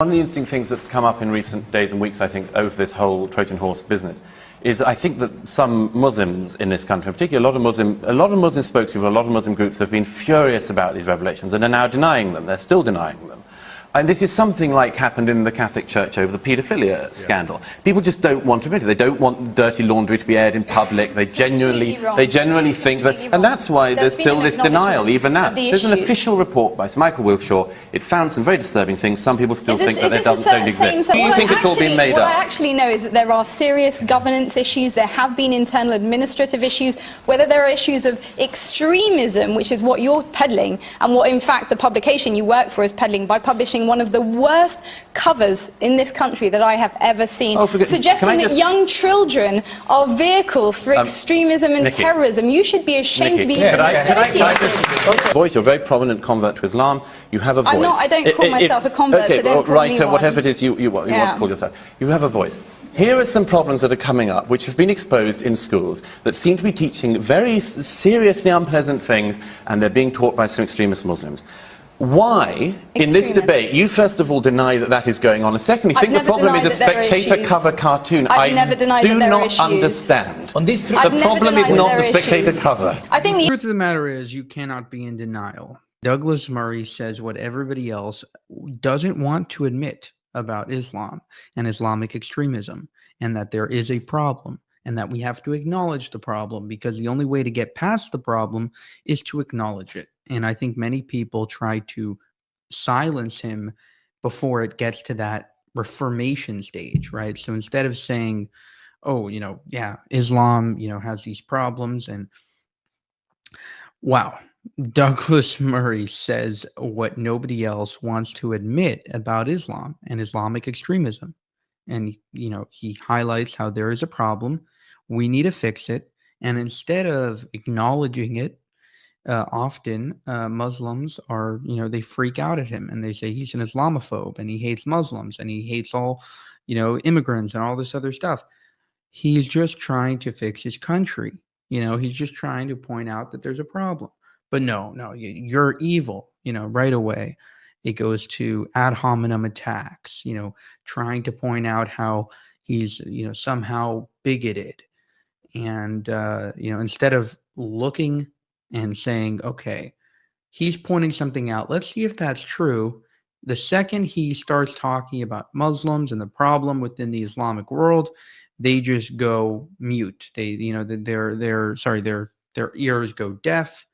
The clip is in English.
One of the interesting things that's come up in recent days and weeks, I think, over this whole Trojan horse business is I think that some Muslims in this country, in particular, a lot of Muslim spokespeople, a lot of Muslim groups have been furious about these revelations and are now denying them. They're still denying them. And this is something like happened in the Catholic Church over the paedophilia scandal. People just don't want to admit it. They don't want dirty laundry to be aired in public. They generally think that, and that's why there's still this denial even now. There's an official report by Sir Michael Wilshaw. It's found some very disturbing things. Some people still think that they don't exist. Do you think it's all been made up? What I actually know is that there are serious governance issues. There have been internal administrative issues. Whether there are issues of extremism, which is what you're peddling, and what in fact the publication you work for is peddling by publishing one of the worst covers in this country that I have ever seen, suggesting that young children are vehicles for extremism and terrorism. You should be ashamed to be even associated. Voice, you're a very prominent convert to Islam. You have a voice. I'm not. I don't call myself a convert. Okay, so don't call me one. Whatever it is you want to call yourself, you have a voice. Here are some problems that are coming up, which have been exposed in schools, that seem to be teaching very seriously unpleasant things, and they're being taught by some extremist Muslims. Why, in this debate, you first of all deny that that is going on, and secondly, think the problem is a Spectator cover cartoon? I've never denied that there are issues. I do not understand. On this, the problem is not the Spectator cover. I think the truth of the matter is you cannot be in denial. Douglas Murray says what everybody else doesn't want to admit about Islam and Islamic extremism, and that there is a problem, and that we have to acknowledge the problem, because the only way to get past the problem is to acknowledge it. And I think many people try to silence him before it gets to that reformation stage, right? So instead of saying, oh, Islam, has these problems, and wow, Douglas Murray says what nobody else wants to admit about Islam and Islamic extremism. And, he highlights how there is a problem. We need to fix it. And instead of acknowledging it, often Muslims are, they freak out at him and they say he's an Islamophobe and he hates Muslims and he hates all, immigrants and all this other stuff. He's just trying to fix his country. He's just trying to point out that there's a problem. But no, you're evil, right away. It goes to ad hominem attacks, trying to point out how he's, somehow bigoted. And, instead of looking and saying, okay, he's pointing something out, let's see if that's true. The second he starts talking about Muslims and the problem within the Islamic world, they just go mute. They, their ears go deaf.